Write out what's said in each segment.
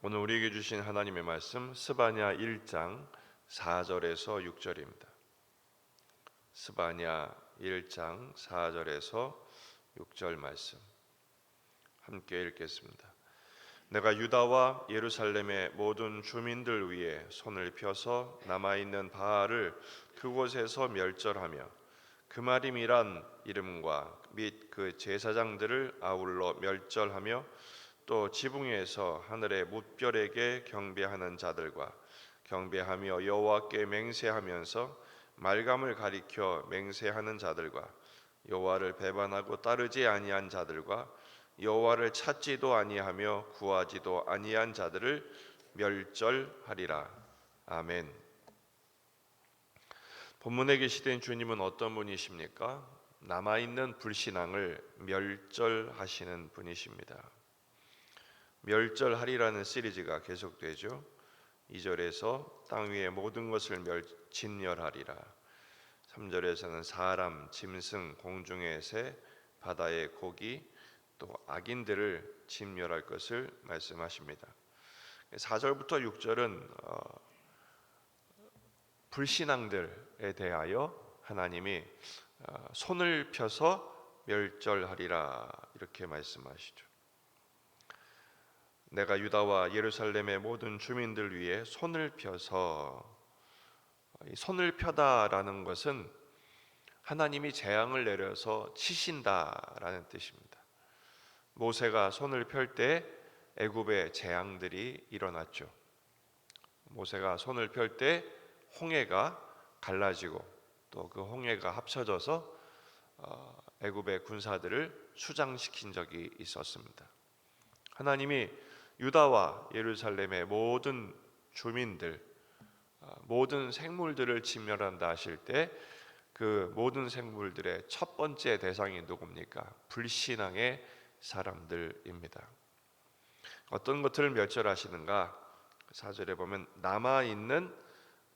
오늘 우리에게 주신 하나님의 말씀 스바냐 1장 4절에서 6절입니다. 스바냐 1장 4절에서 6절 말씀 함께 읽겠습니다. 내가 유다와 예루살렘의 모든 주민들 위에 손을 펴서 남아있는 바알을 그곳에서 멸절하며 그마림이란 이름과 및 그 제사장들을 아울러 멸절하며 또 지붕에서 하늘의 뭇별에게 경배하는 자들과 경배하며 여호와께 맹세하면서 말감을 가리켜 맹세하는 자들과 여호와를 배반하고 따르지 아니한 자들과 여호와를 찾지도 아니하며 구하지도 아니한 자들을 멸절하리라. 아멘. 본문에 계시된 주님은 어떤 분이십니까? 남아있는 불신앙을 멸절하시는 분이십니다. 멸절하리라는 시리즈가 계속되죠. 2절에서 땅 위의 모든 것을 진멸하리라. 3절에서는 사람, 짐승, 공중의 새, 바다의 고기, 또 악인들을 진멸할 것을 말씀하십니다. 4절부터 6절은 불신앙들에 대하여 하나님이 손을 펴서 멸절하리라 이렇게 말씀하시죠. 내가 유다와 예루살렘의 모든 주민들 위해 손을 펴서, 손을 펴다라는 것은 하나님이 재앙을 내려서 치신다라는 뜻입니다. 모세가 손을 펼 때 애굽의 재앙들이 일어났죠. 모세가 손을 펼 때 홍해가 갈라지고 또 그 홍해가 합쳐져서 애굽의 군사들을 수장시킨 적이 있었습니다. 하나님이 유다와 예루살렘의 모든 주민들, 모든 생물들을 진멸한다 하실 때 그 모든 생물들의 첫 번째 대상이 누굽니까? 불신앙의 사람들입니다. 어떤 것들을 멸절하시는가? 4절에 보면 남아있는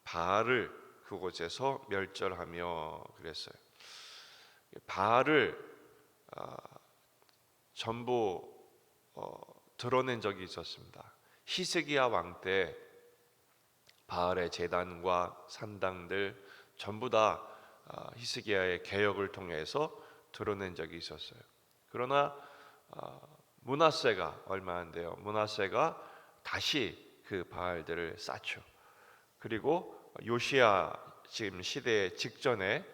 바알을 그곳에서 멸절하며 그랬어요. 바알을 전부 드러낸 적이 있었습니다. 히스기야 왕 때 바알의 제단과 산당들 전부 다 히스기야의 개혁을 통해서 드러낸 적이 있었어요. 그러나 므낫세가 얼마 안 돼요. 므낫세가 다시 그 바알들을 쌓죠. 그리고 요시야 지금 시대 직전의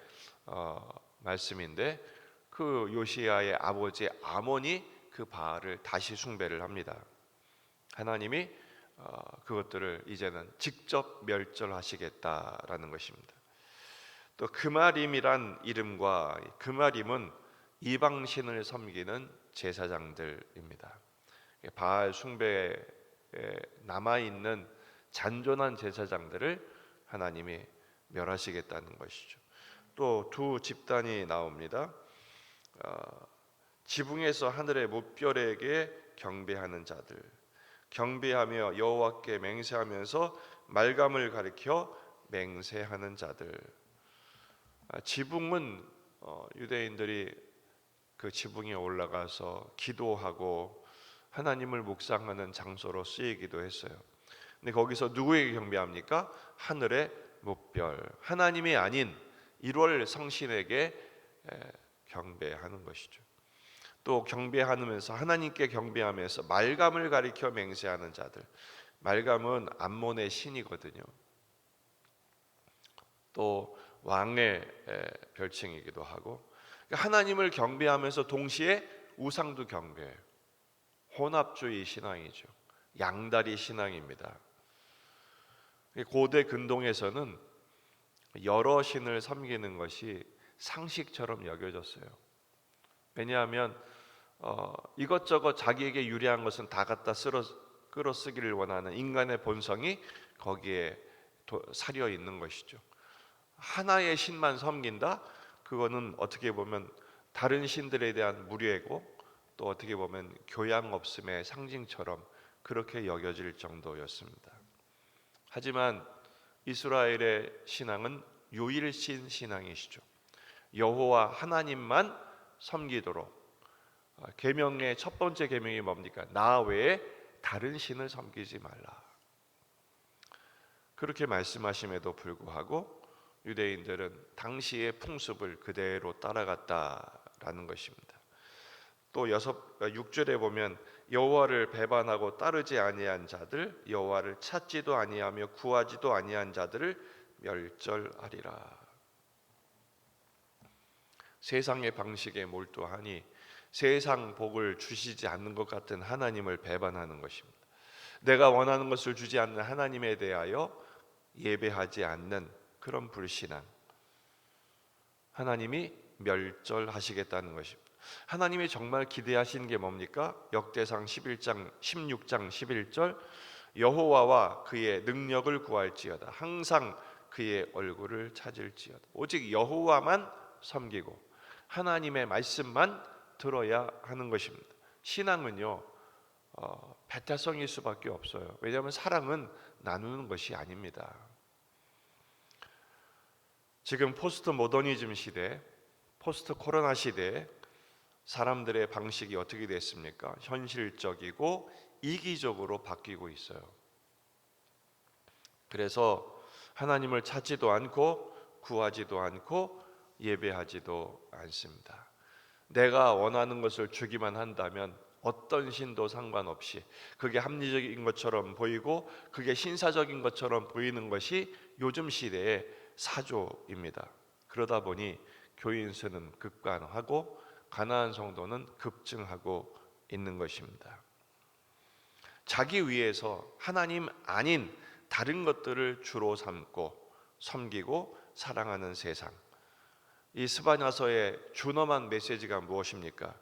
말씀인데 그 요시야의 아버지 아몬이 그 바알을 다시 숭배를 합니다. 하나님이 그것들을 이제는 직접 멸절하시겠다라는 것입니다. 또 그마림이란 이름과 그마림은 이방신을 섬기는 제사장들입니다. 바알 숭배에 남아있는 잔존한 제사장들을 하나님이 멸하시겠다는 것이죠. 또 두 집단이 나옵니다. 지붕에서 하늘의 뭇별에게 경배하는 자들, 경배하며 여호와께 맹세하면서 말감을 가리켜 맹세하는 자들. 지붕은 유대인들이 그 지붕에 올라가서 기도하고 하나님을 묵상하는 장소로 쓰이기도 했어요. 근데 거기서 누구에게 경배합니까? 하늘의 뭇별, 하나님이 아닌 1월 성신에게 경배하는 것이죠. 또 경배하면서 하나님께 경배하면서 말감을 가리켜 맹세하는 자들. 말감은 암몬의 신이거든요. 또 왕의 별칭이기도 하고, 하나님을 경배하면서 동시에 우상도 경배해요. 혼합주의 신앙이죠. 양다리 신앙입니다. 고대 근동에서는 여러 신을 섬기는 것이 상식처럼 여겨졌어요. 왜냐하면 이것저것 자기에게 유리한 것은 다 갖다 끌어쓰기를 원하는 인간의 본성이 거기에 사려 있는 것이죠. 하나의 신만 섬긴다? 그거는 어떻게 보면 다른 신들에 대한 무례고 또 어떻게 보면 교양 없음의 상징처럼 그렇게 여겨질 정도였습니다. 하지만 이스라엘의 신앙은 유일신 신앙이시죠. 여호와 하나님만 섬기도록, 계명의 첫 번째 계명이 뭡니까? 나 외에 다른 신을 섬기지 말라. 그렇게 말씀하심에도 불구하고 유대인들은 당시의 풍습을 그대로 따라갔다라는 것입니다. 또 6절에 보면 여호와를 배반하고 따르지 아니한 자들, 여호와를 찾지도 아니하며 구하지도 아니한 자들을 멸절하리라. 세상의 방식에 몰두하니 세상 복을 주시지 않는 것 같은 하나님을 배반하는 것입니다. 내가 원하는 것을 주지 않는 하나님에 대하여 예배하지 않는 그런 불신앙, 하나님이 멸절하시겠다는 것입니다. 하나님이 정말 기대하시는 게 뭡니까? 역대상 16장 11절 여호와와 그의 능력을 구할지어다. 항상 그의 얼굴을 찾을지어다. 오직 여호와만 섬기고 하나님의 말씀만 들어야 하는 것입니다. 신앙은요 배타성일 수밖에 없어요. 왜냐하면 사랑은 나누는 것이 아닙니다. 지금 포스트 모더니즘 시대, 포스트 코로나 시대에 사람들의 방식이 어떻게 됐습니까? 현실적이고 이기적으로 바뀌고 있어요. 그래서 하나님을 찾지도 않고 구하지도 않고 예배하지도 않습니다. 내가 원하는 것을 주기만 한다면 어떤 신도 상관없이 그게 합리적인 것처럼 보이고 그게 신사적인 것처럼 보이는 것이 요즘 시대의 사조입니다. 그러다 보니 교인 수는 급감하고 가난한 성도는 급증하고 있는 것입니다. 자기 위해서 하나님 아닌 다른 것들을 주로 삼고 섬기고 사랑하는 세상. 이 스바냐서의 준엄한 메시지가 무엇입니까?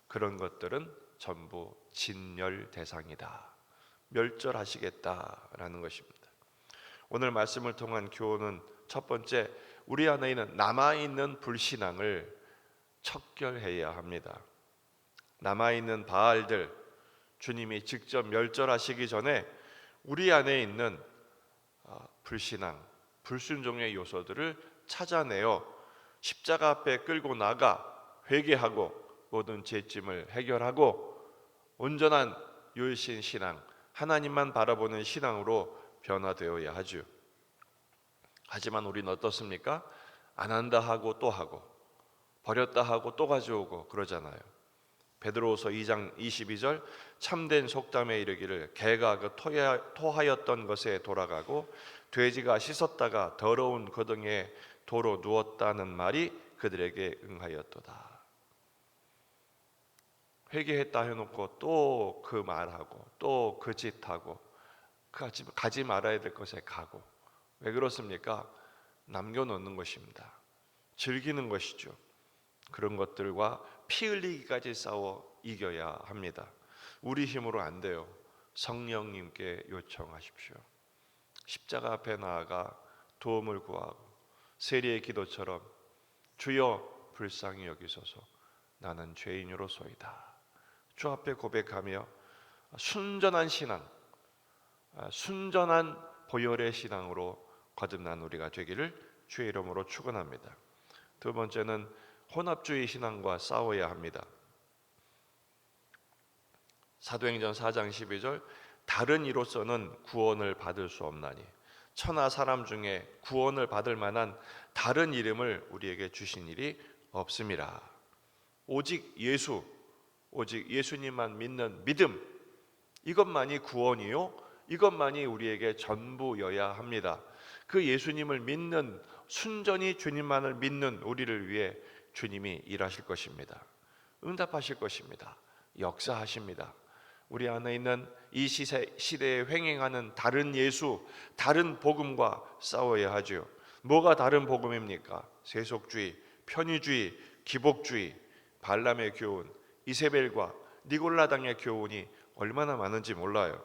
그런 것들은 전부 진멸 대상이다. 멸절하시겠다라는 것입니다. 오늘 말씀을 통한 교훈은 첫 번째, 우리 안에 있는 남아있는 불신앙을 척결해야 합니다. 남아있는 바알들, 주님이 직접 멸절하시기 전에 우리 안에 있는 불신앙, 불순종의 요소들을 찾아내어 십자가 앞에 끌고 나가 회개하고 모든 죄짐을 해결하고 온전한 유일신 신앙, 하나님만 바라보는 신앙으로 변화되어야 하죠. 하지만 우리는 어떻습니까? 안 한다 하고 또 하고 버렸다 하고 또 가져오고 그러잖아요. 베드로후서 2장 22절 참된 속담에 이르기를 개가 그 토하였던 것에 돌아가고 돼지가 씻었다가 더러운 거등에 도로 누웠다는 말이 그들에게 응하였도다. 회개했다 해놓고 또 그 말하고 또 그 짓하고 가지 말아야 될 것에 가고. 왜 그렇습니까? 남겨놓는 것입니다. 즐기는 것이죠. 그런 것들과 피 흘리기까지 싸워 이겨야 합니다. 우리 힘으로 안 돼요. 성령님께 요청하십시오. 십자가 앞에 나아가 도움을 구하고 세리의 기도처럼 주여 불쌍히 여기소서 나는 죄인으로소이다. 주 앞에 고백하며 순전한 신앙, 순전한 보혈의 신앙으로 거듭난 우리가 되기를 주의 이름으로 축원합니다. 두 번째는 혼합주의 신앙과 싸워야 합니다. 사도행전 4장 12절 다른 이로서는 구원을 받을 수 없나니 천하 사람 중에 구원을 받을 만한 다른 이름을 우리에게 주신 일이 없음이라. 오직 예수님만 믿는 믿음, 이것만이 구원이요 이것만이 우리에게 전부여야 합니다. 그 예수님을 믿는, 순전히 주님만을 믿는 우리를 위해 주님이 일하실 것입니다. 응답하실 것입니다. 역사하십니다. 우리 안에 있는 이 시대에 횡행하는 다른 예수, 다른 복음과 싸워야 하죠. 뭐가 다른 복음입니까? 세속주의, 편의주의, 기복주의, 발람의 교훈, 이세벨과 니골라당의 교훈이 얼마나 많은지 몰라요.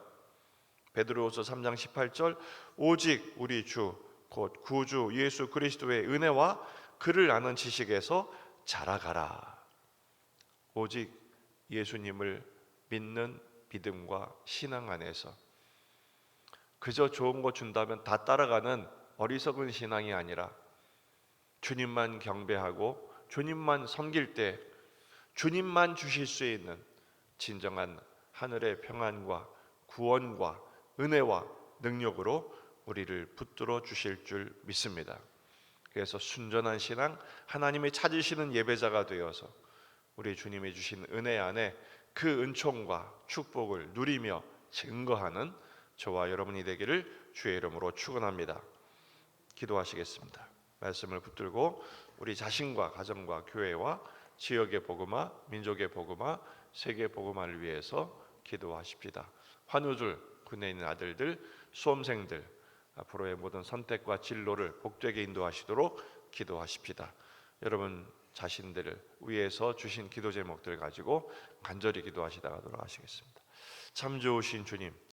베드로후서 3장 18절 오직 우리 주 곧 구주 예수 그리스도의 은혜와 그를 아는 지식에서 자라가라. 오직 예수님을 믿는 믿음과 신앙 안에서 그저 좋은 거 준다면 다 따라가는 어리석은 신앙이 아니라 주님만 경배하고 주님만 섬길 때 주님만 주실 수 있는 진정한 하늘의 평안과 구원과 은혜와 능력으로 우리를 붙들어 주실 줄 믿습니다. 그래서 순전한 신앙, 하나님이 찾으시는 예배자가 되어서 우리 주님이 주신 은혜 안에 그 은총과 축복을 누리며 증거하는 저와 여러분이 되기를 주의 이름으로 축원합니다. 기도하시겠습니다. 말씀을 붙들고 우리 자신과 가정과 교회와 지역의 복음화, 민족의 복음화, 세계 복음화를 위해서 기도하십시다. 환우들, 군에 있는 아들들, 수험생들 앞으로의 모든 선택과 진로를 복되게 인도하시도록 기도하십시다. 여러분 자신들을 위해서 주신 기도 제목들 가지고 간절히 기도하시다가 돌아가시겠습니다. 참 좋으신 주님,